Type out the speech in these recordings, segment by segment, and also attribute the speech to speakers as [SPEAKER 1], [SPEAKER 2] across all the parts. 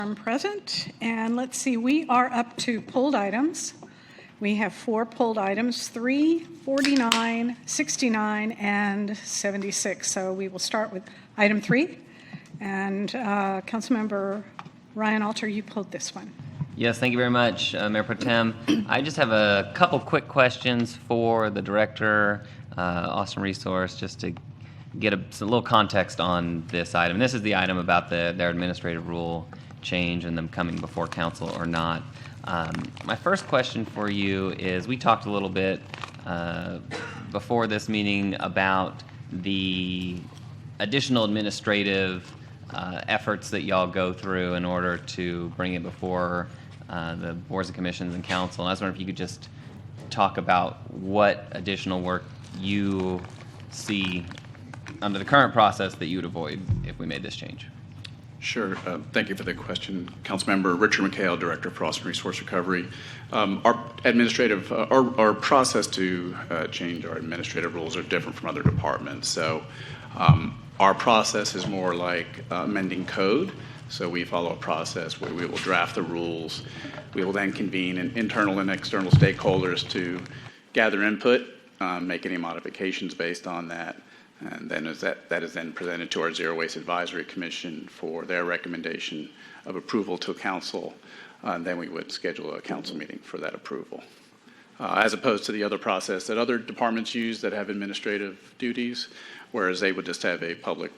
[SPEAKER 1] I'm present, and let's see, we are up to pulled items. We have 4 pulled items, 3, 49, 69, and 76. So we will start with item 3. And Councilmember Ryan Alter, you pulled this one.
[SPEAKER 2] Yes, thank you very much, Mayor Pro Tem. I just have a couple quick questions for the Director, Austin Resource, just to get a little context on this item. This is the item about their administrative rule change and them coming before council or not. My first question for you is, we talked a little bit before this meeting about the additional administrative efforts that y'all go through in order to bring it before the boards and commissions and council. And I was wondering if you could just talk about what additional work you see under the current process that you would avoid if we made this change.
[SPEAKER 3] Sure. Thank you for the question. Councilmember Richard McHale, Director for Austin Resource Recovery. Our process to change our administrative rules are different from other departments. So our process is more like amending code. So we follow a process where we will draft the rules. We will then convene internal and external stakeholders to gather input, make any modifications based on that. And then that is then presented to our Zero Waste Advisory Commission for their recommendation of approval to council. And then we would schedule a council meeting for that approval. As opposed to the other process that other departments use that have administrative duties, whereas they would just have a public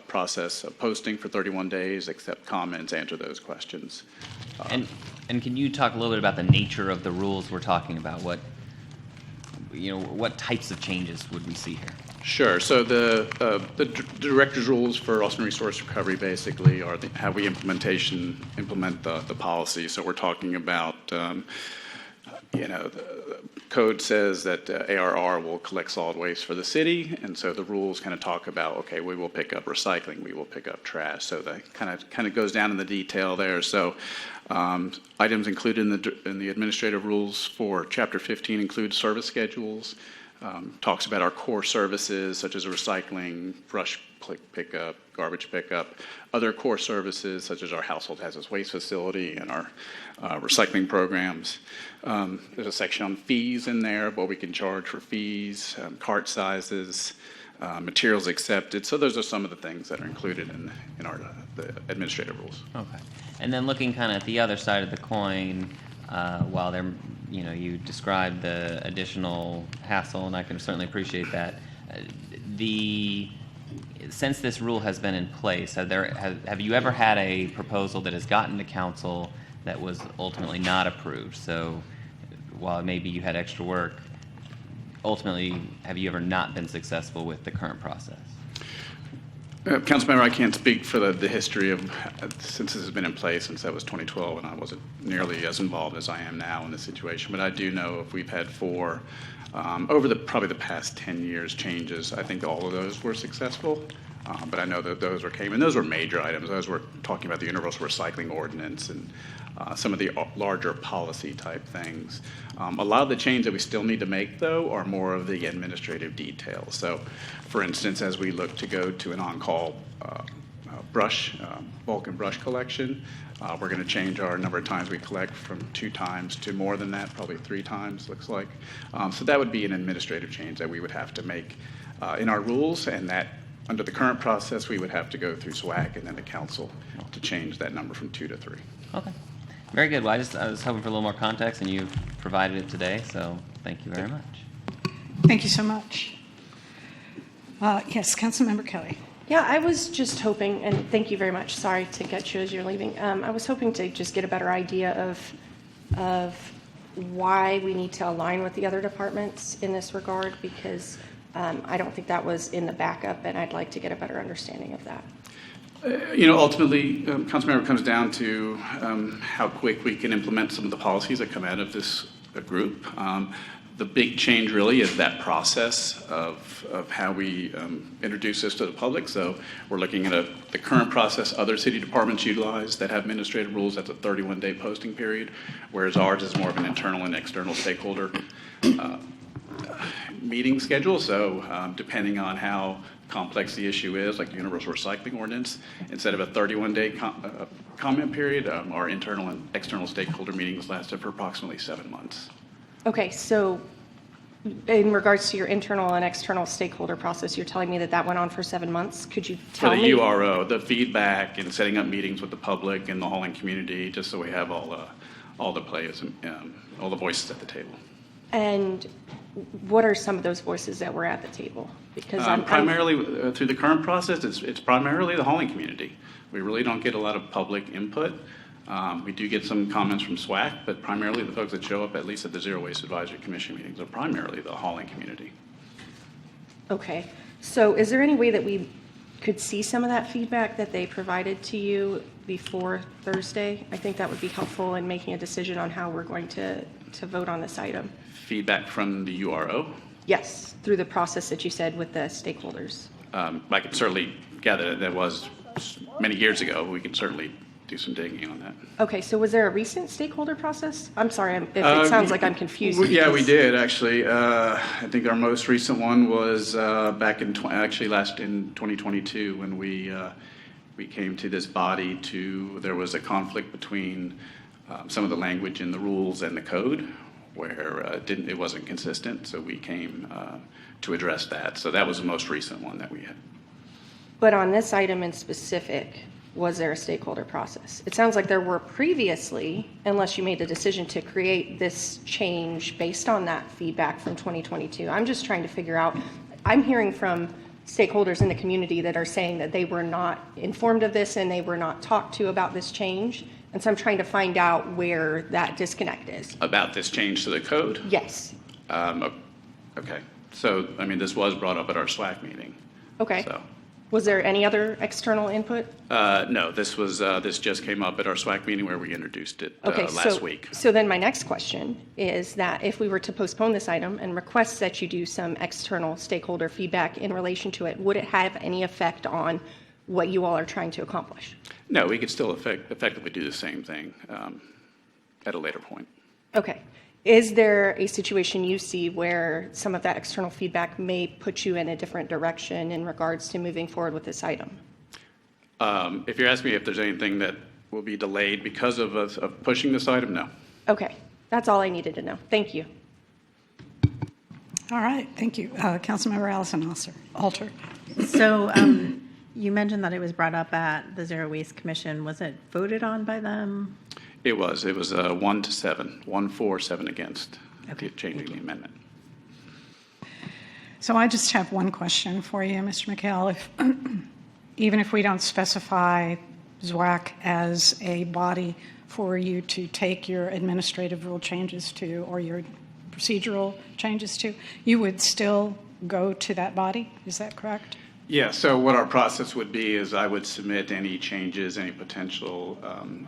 [SPEAKER 3] process of posting for 31 days, accept comments, answer those questions.
[SPEAKER 2] And can you talk a little bit about the nature of the rules we're talking about? What types of changes would we see here?
[SPEAKER 3] Sure. So the director's rules for Austin Resource Recovery basically are how we implement the policy. So we're talking about, the code says that ARR will collect solid waste for the city, and so the rules kind of talk about, okay, we will pick up recycling, we will pick up trash. So that kind of goes down in the detail there. So items included in the administrative rules for Chapter 15 include service schedules. Talks about our core services such as recycling, brush pickup, garbage pickup, other core services such as our household hazardous waste facility and our recycling programs. There's a section on fees in there, what we can charge for fees, cart sizes, materials accepted. So those are some of the things that are included in the administrative rules.
[SPEAKER 2] Okay. And then looking kind of at the other side of the coin, while they're you described the additional hassle, and I can certainly appreciate that. Since this rule has been in place, have you ever had a proposal that has gotten to council that was ultimately not approved? So while maybe you had extra work, ultimately, have you ever not been successful with the current process?
[SPEAKER 3] Councilmember, I can't speak for the history of since this has been in place since that was 2012, and I wasn't nearly as involved as I am now in the situation. But I do know if we've had 4 over probably the past 10 years changes, I think all of those were successful. But I know that those came, and those were major items. Those were talking about the universal recycling ordinance and some of the larger policy type things. A lot of the changes that we still need to make, though, are more of the administrative details. So, for instance, as we look to go to an on-call bulk and brush collection, we're going to change our number of times we collect from 2 times to more than that, probably 3 times, looks like. So that would be an administrative change that we would have to make in our rules, and that under the current process, we would have to go through SWAC and then the council to change that number from 2 to 3.
[SPEAKER 2] Okay. Very good. Well, I was hoping for a little more context, and you've provided it today, so thank you very much.
[SPEAKER 1] Thank you so much. Yes, Councilmember Kelly.
[SPEAKER 4] Yeah, I was just hoping, and thank you very much. Sorry to get you as you're leaving. I was hoping to just get a better idea of why we need to align with the other departments in this regard, because I don't think that was in the backup, and I'd like to get a better understanding of that.
[SPEAKER 3] Ultimately, Councilmember, comes down to how quick we can implement some of the policies that come out of this group. The big change really is that process of how we introduce this to the public. So we're looking at the current process other city departments utilize that have administrative rules. That's a 31-day posting period, whereas ours is more of an internal and external stakeholder meeting schedule. So depending on how complex the issue is, like the universal recycling ordinance, instead of a 31-day comment period, our internal and external stakeholder meetings lasted for approximately 7 months.
[SPEAKER 4] Okay, so in regards to your internal and external stakeholder process, you're telling me that that went on for 7 months? Could you tell me?
[SPEAKER 3] For the URO, the feedback and setting up meetings with the public and the hauling community, just so we have all the players and all the voices at the table.
[SPEAKER 4] And what are some of those voices that were at the table? Because
[SPEAKER 3] Primarily through the current process, it's primarily the hauling community. We really don't get a lot of public input. We do get some comments from SWAC, but primarily the folks that show up, at least at the Zero Waste Advisory Commission meetings, are primarily the hauling community.
[SPEAKER 4] Okay, so is there any way that we could see some of that feedback that they provided to you before Thursday? I think that would be helpful in making a decision on how we're going to vote on this item.
[SPEAKER 3] Feedback from the URO.
[SPEAKER 4] Yes, through the process that you said with the stakeholders.
[SPEAKER 3] I can certainly gather that was many years ago. We can certainly do some digging on that.
[SPEAKER 4] Okay, so was there a recent stakeholder process? I'm sorry if it sounds like I'm confused.
[SPEAKER 3] Yeah, we did actually. I think our most recent one was back in last in 2022 when we came to this body there was a conflict between some of the language in the rules and the code where it wasn't consistent. So we came to address that. So that was the most recent one that we had.
[SPEAKER 4] But on this item in specific, was there a stakeholder process? It sounds like there were previously, unless you made the decision to create this change based on that feedback from 2022. I'm just trying to figure out, I'm hearing from stakeholders in the community that are saying that they were not informed of this and they were not talked to about this change. And so I'm trying to find out where that disconnect is.
[SPEAKER 3] About this change to the code?
[SPEAKER 4] Yes.
[SPEAKER 3] Okay. So, I mean, this was brought up at our SWAC meeting.
[SPEAKER 4] Okay.
[SPEAKER 3] So.
[SPEAKER 4] Was there any other external input?
[SPEAKER 3] No, this just came up at our SWAC meeting where we introduced it last week.
[SPEAKER 4] So then my next question is that if we were to postpone this item and request that you do some external stakeholder feedback in relation to it, would it have any effect on what you all are trying to accomplish?
[SPEAKER 3] No, we could still effectively do the same thing at a later point.
[SPEAKER 4] Okay. Is there a situation you see where some of that external feedback may put you in a different direction in regards to moving forward with this item?
[SPEAKER 3] If you're asking me if there's anything that will be delayed because of us pushing this item, no.
[SPEAKER 4] Okay. That's all I needed to know. Thank you.
[SPEAKER 1] All right, thank you. Councilmember Allison Alter.
[SPEAKER 5] So you mentioned that it was brought up at the Zero Waste Commission. Was it voted on by them?
[SPEAKER 3] It was 1-7, 1 for, 7 against, changing the amendment.
[SPEAKER 1] So I just have one question for you, Mr. McHale. Even if we don't specify ZWAC as a body for you to take your administrative rule changes to or your procedural changes to, you would still go to that body? Is that correct?
[SPEAKER 3] Yeah, so what our process would be is I would submit any changes, any potential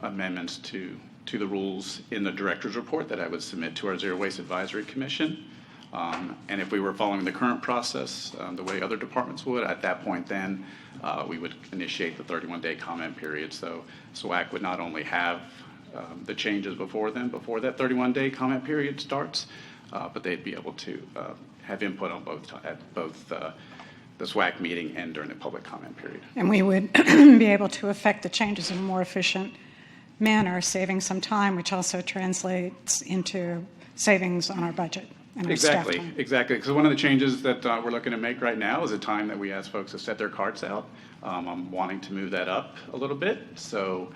[SPEAKER 3] amendments to the rules in the director's report that I would submit to our Zero Waste Advisory Commission. And if we were following the current process, the way other departments would, at that point then, we would initiate the 31-day comment period. So SWAC would not only have the changes before that 31-day comment period starts, but they'd be able to have input on both the SWAC meeting and during the public comment period.
[SPEAKER 1] And we would be able to affect the changes in a more efficient manner, saving some time, which also translates into savings on our budget and our staff time.
[SPEAKER 3] Exactly. Because one of the changes that we're looking to make right now is a time that we ask folks to set their carts out. I'm wanting to move that up a little bit. So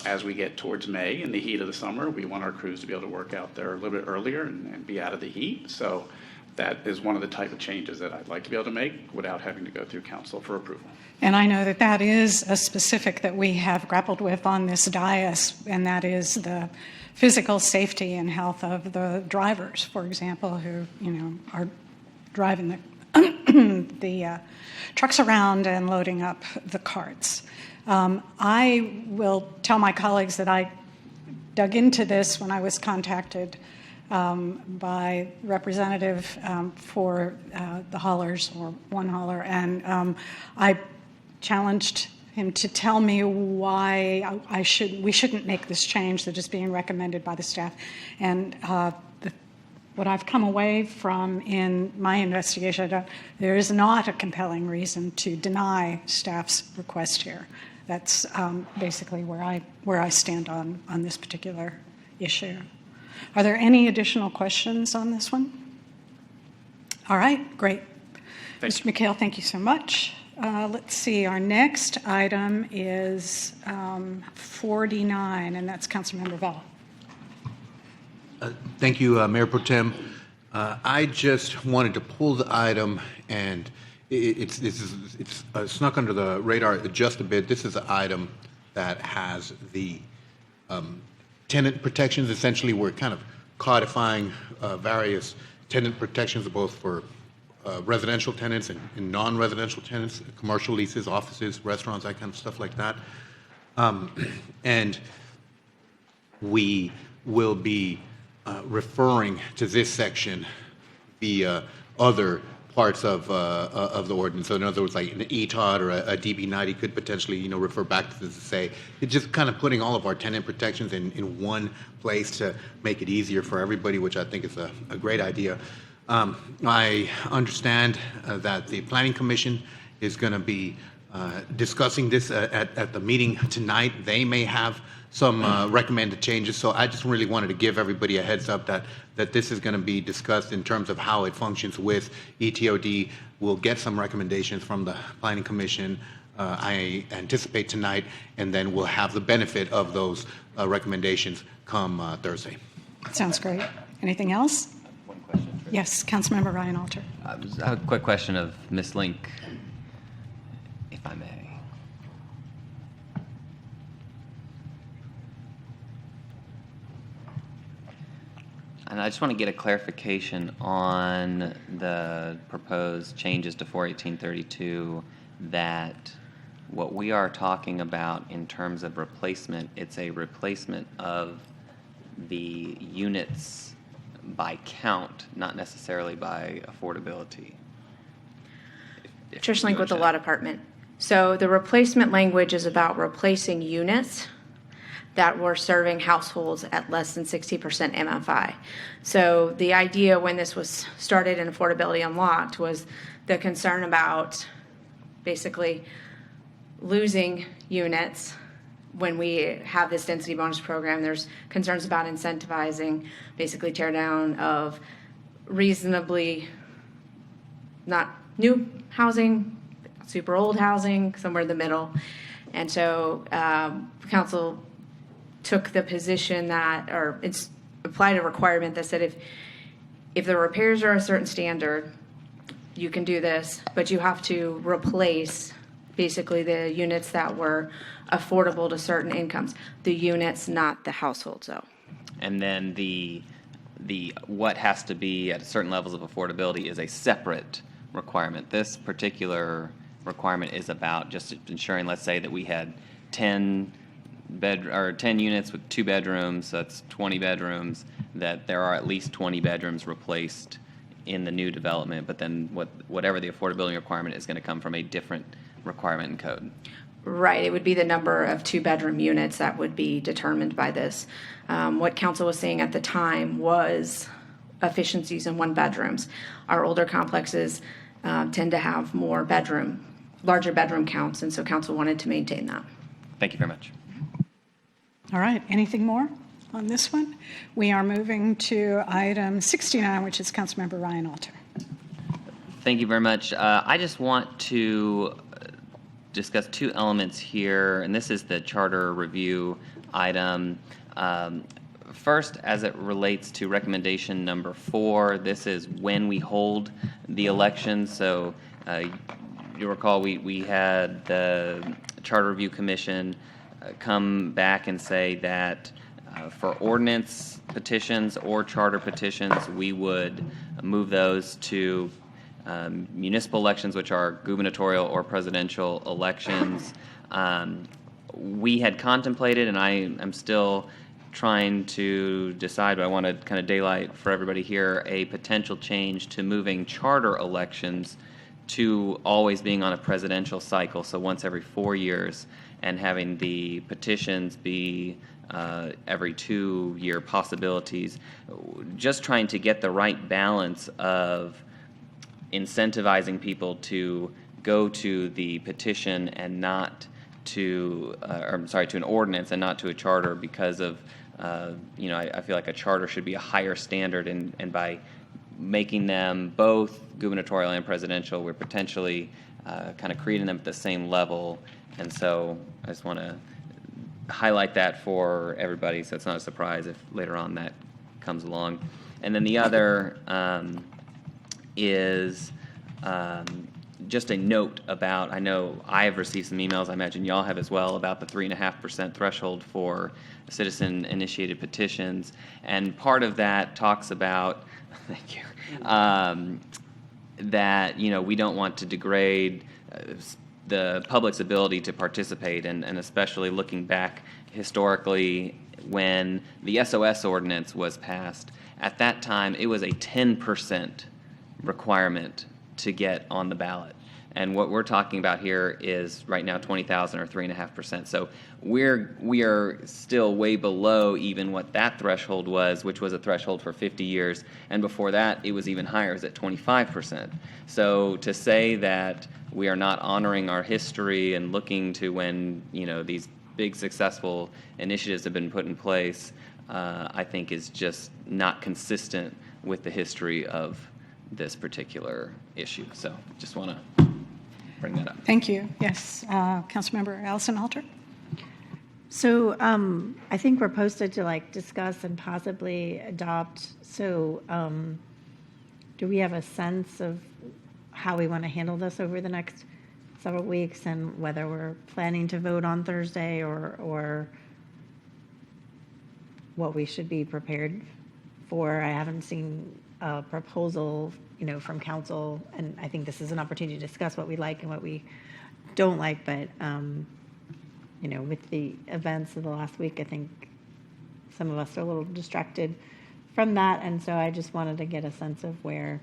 [SPEAKER 3] as we get towards May in the heat of the summer, we want our crews to be able to work out there a little bit earlier and be out of the heat. So that is one of the type of changes that I'd like to be able to make without having to go through council for approval.
[SPEAKER 1] And I know that that is a specific that we have grappled with on this dais, and that is the physical safety and health of the drivers, for example, who are driving the trucks around and loading up the carts. I will tell my colleagues that I dug into this when I was contacted by representative for the haulers, or one hauler, and I challenged him to tell me why we shouldn't make this change that is being recommended by the staff. And what I've come away from in my investigation, there is not a compelling reason to deny staff's request here. That's basically where I stand on this particular issue. Are there any additional questions on this one? All right, great. Mr. McHale, thank you so much. Let's see, our next item is 49, and that's Councilmember Vella.
[SPEAKER 6] Thank you, Mayor Pro Tem. I just wanted to pull the item, and it's snuck under the radar just a bit. This is an item that has the tenant protections. Essentially, we're kind of codifying various tenant protections, both for residential tenants and non-residential tenants, commercial leases, offices, restaurants, that kind of stuff like that. And we will be referring to this section via other parts of the ordinance. So in other words, like an ETOD or a DB90 could potentially, refer back to this to say, it's just kind of putting all of our tenant protections in one place to make it easier for everybody, which I think is a great idea. I understand that the Planning Commission is going to be discussing this at the meeting tonight. They may have some recommended changes, so I just really wanted to give everybody a heads up that this is going to be discussed in terms of how it functions with ETOD. We'll get some recommendations from the Planning Commission, I anticipate tonight, and then we'll have the benefit of those recommendations come Thursday.
[SPEAKER 1] Sounds great. Anything else?
[SPEAKER 2] One question.
[SPEAKER 1] Yes, Councilmember Ryan Alter.
[SPEAKER 2] I have a quick question of Ms. Link, if I may. And I just want to get a clarification on the proposed changes to 41832, that what we are talking about in terms of replacement, it's a replacement of the units by count, not necessarily by affordability.
[SPEAKER 7] Trish Link with the Law Department. So the replacement language is about replacing units that were serving households at less than 60% MFI. So the idea when this was started in Affordability Unlocked was the concern about basically losing units. When we have this density bonus program, there's concerns about incentivizing basically tear down of reasonably not new housing, super old housing, somewhere in the middle. And so council took the position that, or it's applied a requirement that said if the repairs are a certain standard, you can do this, but you have to replace basically the units that were affordable to certain incomes. The units, not the households, though.
[SPEAKER 2] And then the what has to be at certain levels of affordability is a separate requirement. This particular requirement is about just ensuring, let's say that we had 10 units with 2 bedrooms, so that's 20 bedrooms, that there are at least 20 bedrooms replaced in the new development, but then whatever the affordability requirement is going to come from a different requirement in code.
[SPEAKER 7] Right, it would be the number of 2-bedroom units that would be determined by this. What council was saying at the time was efficiencies in 1-bedrooms. Our older complexes tend to have larger bedroom counts, and so council wanted to maintain that.
[SPEAKER 2] Thank you very much.
[SPEAKER 1] All right, anything more on this one? We are moving to item 69, which is Councilmember Ryan Alter.
[SPEAKER 2] Thank you very much. I just want to discuss 2 elements here, and this is the charter review item. First, as it relates to recommendation number 4, this is when we hold the election. So you'll recall we had the Charter Review Commission come back and say that for ordinance petitions or charter petitions, we would move those to municipal elections, which are gubernatorial or presidential elections. We had contemplated, and I'm still trying to decide, but I want to kind of daylight for everybody here, a potential change to moving charter elections to always being on a presidential cycle, so once every 4 years, and having the petitions be every 2-year possibilities, just trying to get the right balance of incentivizing people to go to the petition and not to, to an ordinance and not to a charter because of, I feel like a charter should be a higher standard, and by making them both gubernatorial and presidential, we're potentially kind of creating them at the same level. And so I just want to highlight that for everybody so it's not a surprise if later on that comes along. And then the other is just a note about, I know I have received some emails, I imagine y'all have as well, about the 3.5% threshold for citizen-initiated petitions. And part of that talks about, thank you, that, we don't want to degrade the public's ability to participate, and especially looking back historically when the SOS ordinance was passed. At that time, it was a 10% requirement to get on the ballot. And what we're talking about here is right now 20,000 or 3.5%. So we are still way below even what that threshold was, which was a threshold for 50 years. And before that, it was even higher, it was at 25%. So to say that we are not honoring our history and looking to when, these big successful initiatives have been put in place, I think is just not consistent with the history of this particular issue. So just want to bring that up.
[SPEAKER 1] Thank you. Yes, Councilmember Allison Halter?
[SPEAKER 5] So I think we're posted to discuss and possibly adopt. So do we have a sense of how we want to handle this over the next several weeks, and whether we're planning to vote on Thursday or what we should be prepared for? I haven't seen a proposal, from council, and I think this is an opportunity to discuss what we like and what we don't like, but with the events of the last week, I think some of us are a little distracted from that, and so I just wanted to get a sense of where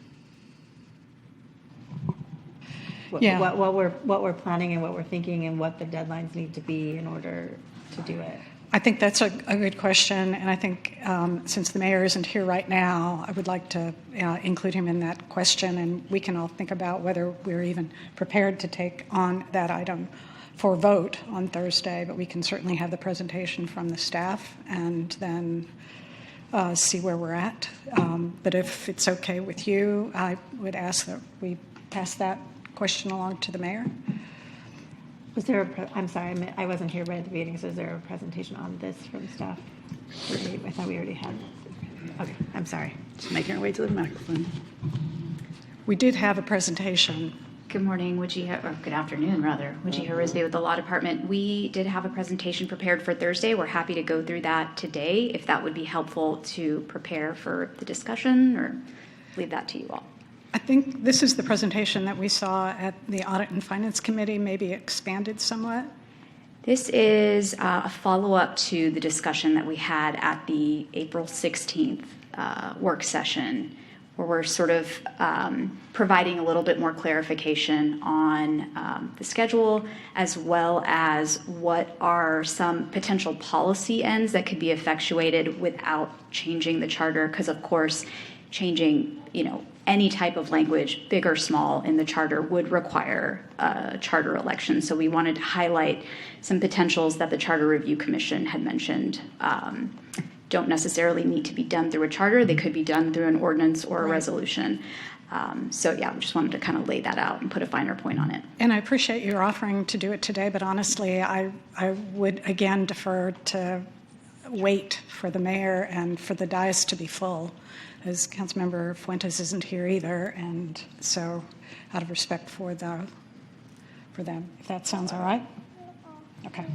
[SPEAKER 5] what we're planning and what we're thinking and what the deadlines need to be in order to do it.
[SPEAKER 1] I think that's a good question, and I think since the mayor isn't here right now, I would like to include him in that question, and we can all think about whether we're even prepared to take on that item for vote on Thursday, but we can certainly have the presentation from the staff and then see where we're at. But if it's okay with you, I would ask that we pass that question along to the mayor.
[SPEAKER 5] Was there I'm sorry, I wasn't here right at the beginning, so is there a presentation on this from staff? I thought we already had. Okay, I'm sorry.
[SPEAKER 8] Just making our way to the microphone.
[SPEAKER 1] We did have a presentation.
[SPEAKER 9] Good morning, or good afternoon, rather. Wajih Risby with the Law Department. We did have a presentation prepared for Thursday. We're happy to go through that today, if that would be helpful to prepare for the discussion, or leave that to you all.
[SPEAKER 1] I think this is the presentation that we saw at the Audit and Finance Committee, maybe expanded somewhat.
[SPEAKER 9] This is a follow-up to the discussion that we had at the April 16th work session, where we're sort of providing a little bit more clarification on the schedule, as well as what are some potential policy ends that could be effectuated without changing the charter, because of course changing any type of language, big or small, in the charter would require a charter election. So we wanted to highlight some potentials that the Charter Review Commission had mentioned. Don't necessarily need to be done through a charter. They could be done through an ordinance or a resolution. So yeah, we just wanted to kind of lay that out and put a finer point on it.
[SPEAKER 1] And I appreciate your offering to do it today, but honestly, I would again defer to wait for the mayor and for the dais to be full, as Councilmember Fuentes isn't here either, and so out of respect for them, if that sounds all right? Okay.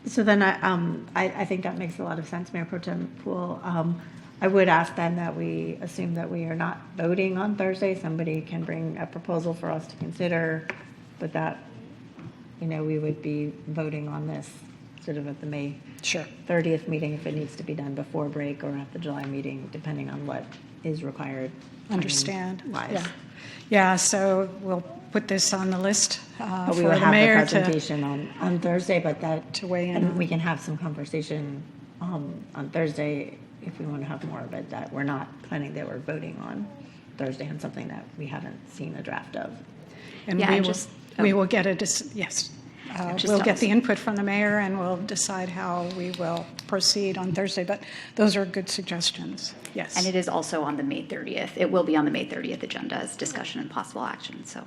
[SPEAKER 5] So then I think that makes a lot of sense, Mayor Pro Tem Poole. I would ask then that we assume that we are not voting on Thursday. Somebody can bring a proposal for us to consider, but that, we would be voting on this sort of at the May 30th meeting if it needs to be done before break, or at the July meeting, depending on what is required.
[SPEAKER 1] Understand.
[SPEAKER 5] Wise.
[SPEAKER 1] Yeah, so we'll put this on the list
[SPEAKER 5] But
[SPEAKER 1] for
[SPEAKER 5] we will
[SPEAKER 1] the
[SPEAKER 5] have the
[SPEAKER 1] mayor
[SPEAKER 5] presentation on Thursday, but that
[SPEAKER 1] to weigh in
[SPEAKER 5] and
[SPEAKER 1] on.
[SPEAKER 5] we can have some conversation on Thursday, if we want to have more of it, that we're not planning that we're voting on Thursday on something that we haven't seen a draft of.
[SPEAKER 1] And
[SPEAKER 9] Yeah,
[SPEAKER 1] we
[SPEAKER 9] and
[SPEAKER 1] will,
[SPEAKER 9] just-
[SPEAKER 1] we will get yes.
[SPEAKER 9] Just
[SPEAKER 1] We'll
[SPEAKER 9] tell
[SPEAKER 1] get
[SPEAKER 9] us.
[SPEAKER 1] the input from the mayor and we'll decide how we will proceed on Thursday. But those are good suggestions. Yes.
[SPEAKER 9] And it is also on the May 30th. It will be on the May 30th agenda as discussion and possible action, so.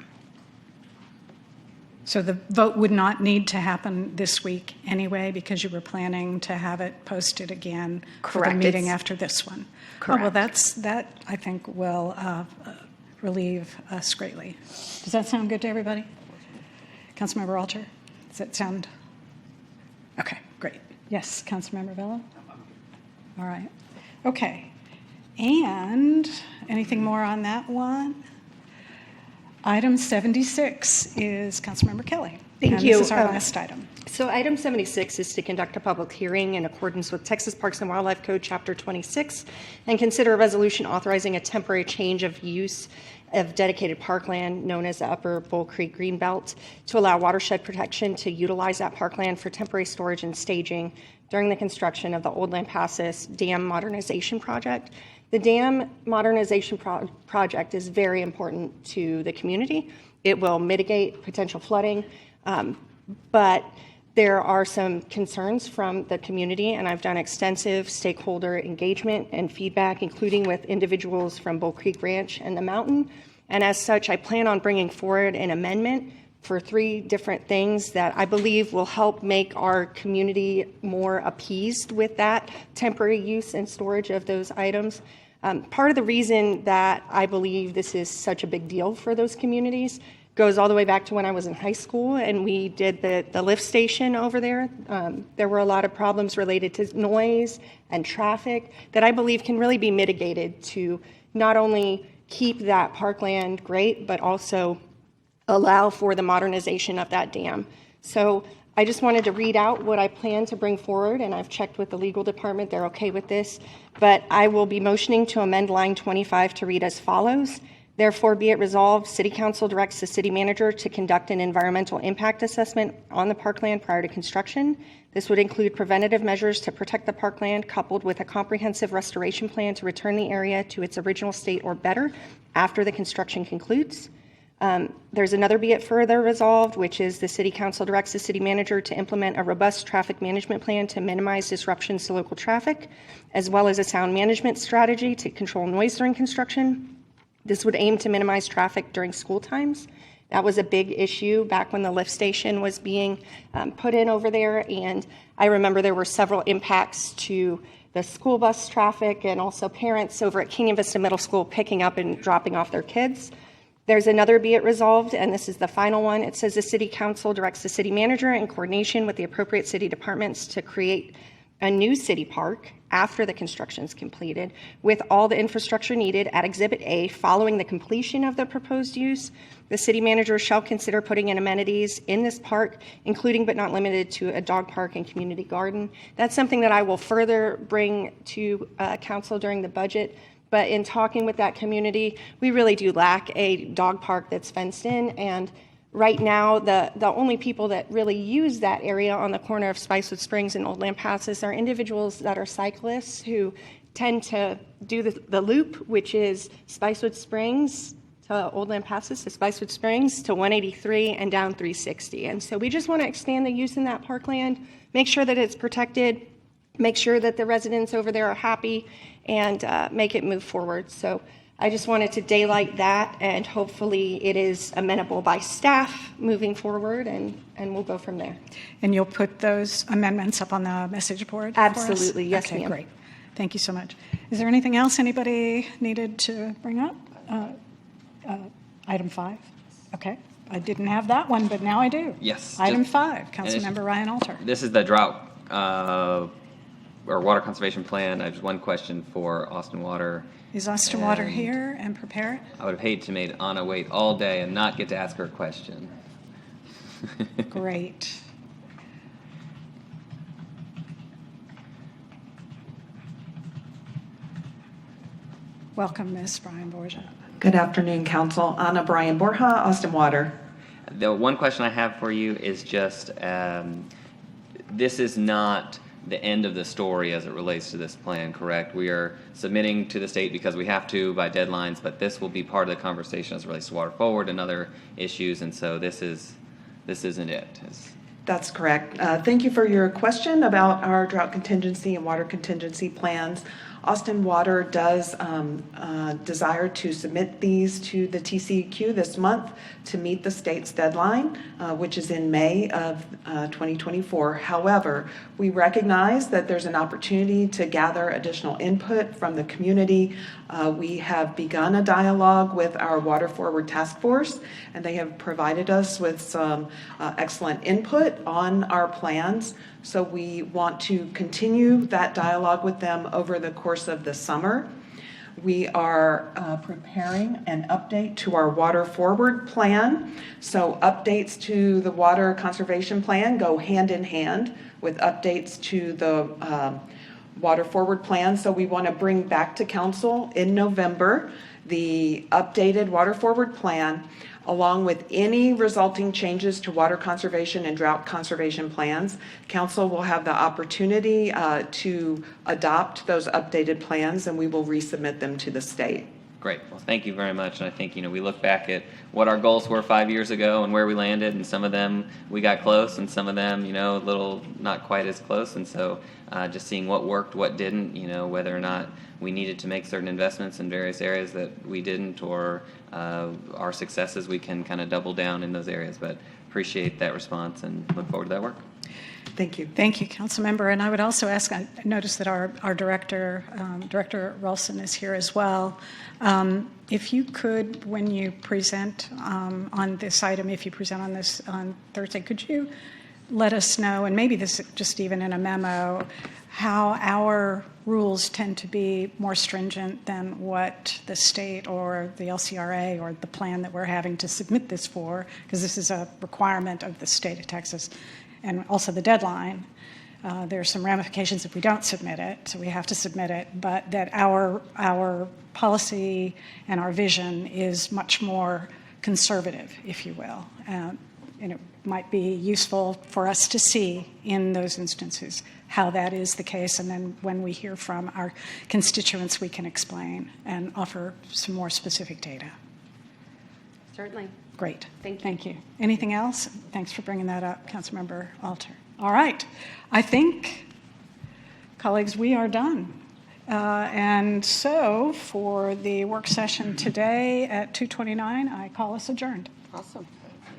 [SPEAKER 1] So the vote would not need to happen this week anyway, because you were planning to have it posted again for the
[SPEAKER 9] Correct.
[SPEAKER 1] meeting
[SPEAKER 9] It's-
[SPEAKER 1] after this one. Oh, well,
[SPEAKER 9] Correct.
[SPEAKER 1] that I think will relieve us greatly. Does that sound good to everybody? Councilmember Alter, does that sound? Okay, great. Yes, Councilmember Vella? All right. Okay. And anything more on that one? Item 76 is Councilmember Kelly.
[SPEAKER 4] Thank
[SPEAKER 1] And
[SPEAKER 4] you.
[SPEAKER 1] This is our last item.
[SPEAKER 4] So item 76 is to conduct a public hearing in accordance with Texas Parks and Wildlife Code, Chapter 26, and consider a resolution authorizing a temporary change of use of dedicated parkland known as the Upper Bull Creek Greenbelt to allow watershed protection to utilize that parkland for temporary storage and staging during the construction of the Old Lampasas Dam Modernization Project. The dam modernization project is very important to the community. It will mitigate potential flooding, but there are some concerns from the community, and I've done extensive stakeholder engagement and feedback, including with individuals from Bull Creek Ranch and the mountain. And as such, I plan on bringing forward an amendment for 3 different things that I believe will help make our community more appeased with that temporary use and storage of those items. Part of the reason that I believe this is such a big deal for those communities goes all the way back to when I was in high school and we did the lift station over there. There were a lot of problems related to noise and traffic that I believe can really be mitigated to not only keep that parkland great, but also allow for the modernization of that dam. So I just wanted to read out what I plan to bring forward, and I've checked with the legal department. They're okay with this. But I will be motioning to amend line 25 to read as follows. Therefore, be it resolved, City Council directs the city manager to conduct an environmental impact assessment on the parkland prior to construction. This would include preventative measures to protect the parkland, coupled with a comprehensive restoration plan to return the area to its original state or better after the construction concludes. There's another be it further resolved, which is the City Council directs the city manager to implement a robust traffic management plan to minimize disruptions to local traffic, as well as a sound management strategy to control noise during construction. This would aim to minimize traffic during school times. That was a big issue back when the lift station was being put in over there, and I remember there were several impacts to the school bus traffic and also parents over at Canyon Vista Middle School picking up and dropping off their kids. There's another be it resolved, and this is the final one. It says the City Council directs the city manager in coordination with the appropriate city departments to create a new city park after the construction is completed with all the infrastructure needed at Exhibit A following the completion of the proposed use. The city manager shall consider putting in amenities in this park, including but not limited to a dog park and community garden. That's something that I will further bring to council during the budget. But in talking with that community, we really do lack a dog park that's fenced in. And right now, the only people that really use that area on the corner of Spicewood Springs and Old Lampasas are individuals that are cyclists who tend to do the loop, which is Spicewood Springs to Old Lampasas to Spicewood Springs to 183 and down 360. And so we just want to expand the use in that parkland, make sure that it's protected, make sure that the residents over there are happy, and make it move forward. So I just wanted to daylight that, and hopefully it is amenable by staff moving forward, and we'll go from there.
[SPEAKER 1] And you'll put those amendments up on the message board for us?
[SPEAKER 4] Absolutely. Yes,
[SPEAKER 1] Okay,
[SPEAKER 4] ma'am.
[SPEAKER 1] great. Thank you so much. Is there anything else anybody needed to bring up? Item 5? Okay. I didn't have that one, but now I do.
[SPEAKER 2] Yes,
[SPEAKER 1] Item
[SPEAKER 2] just-
[SPEAKER 1] 5,
[SPEAKER 2] and it's-
[SPEAKER 1] Councilmember Ryan Alter.
[SPEAKER 2] This is the drought or water conservation plan. I have just one question for Austin Water.
[SPEAKER 1] Is Austin Water
[SPEAKER 2] And
[SPEAKER 1] here and prepared?
[SPEAKER 2] I would have hated to made Anna wait all day and not get to ask her a question.
[SPEAKER 1] Great. Welcome, Ms. Brian Borja.
[SPEAKER 10] Good afternoon, Council. Anna Brian Borja, Austin Water.
[SPEAKER 2] The one question I have for you is just, this is not the end of the story as it relates to this plan, correct? We are submitting to the state because we have to by deadlines, but this will be part of the conversation as it relates to water forward and other issues, and so this isn't it.
[SPEAKER 10] That's correct. Thank you for your question about our drought contingency and water contingency plans. Austin Water does desire to submit these to the TCEQ this month to meet the state's deadline, which is in May of 2024. However, we recognize that there's an opportunity to gather additional input from the community. We have begun a dialogue with our Water Forward Task Force, and they have provided us with some excellent input on our plans. So we want to continue that dialogue with them over the course of the summer. We are preparing an update to our Water Forward plan. So updates to the Water Conservation Plan go hand in hand with updates to the Water Forward plan. So we want to bring back to council in November the updated Water Forward plan, along with any resulting changes to water conservation and drought conservation plans. Council will have the opportunity to adopt those updated plans, and we will resubmit them to the state.
[SPEAKER 2] Great. Well, thank you very much. And I think, we look back at what our goals were 5 years ago and where we landed, and some of them we got close, and some of them, a little not quite as close. And so just seeing what worked, what didn't, whether or not we needed to make certain investments in various areas that we didn't, or our successes, we can kind of double down in those areas. But appreciate that response and look forward to that work.
[SPEAKER 10] Thank you.
[SPEAKER 1] Thank you, Councilmember. And I would also ask, I noticed that our director, Director Ralston, is here as well. If you could, when you present on this item, if you present on this on Thursday, could you let us know, and maybe this just even in a memo, how our rules tend to be more stringent than what the state or the LCRA or the plan that we're having to submit this for, because this is a requirement of the state of Texas, and also the deadline. There are some ramifications if we don't submit it, so we have to submit it, but that our policy and our vision is much more conservative, if you will. And it might be useful for us to see in those instances how that is the case, and then when we hear from our constituents, we can explain and offer some more specific data.
[SPEAKER 4] Certainly.
[SPEAKER 1] Great.
[SPEAKER 4] Thank you.
[SPEAKER 1] Thank you. Anything else? Thanks for bringing that up, Councilmember Alter. All right. I think, colleagues, we are done. And so for the work session today at 2:29, I call us adjourned.
[SPEAKER 8] Awesome.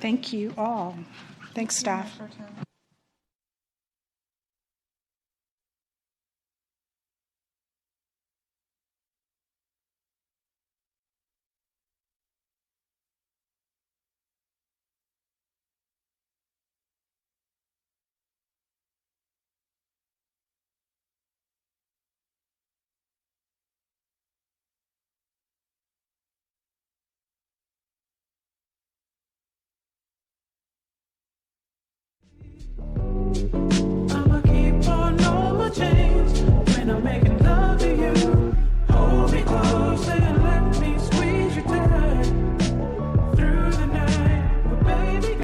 [SPEAKER 1] Thank you all. Thanks, staff.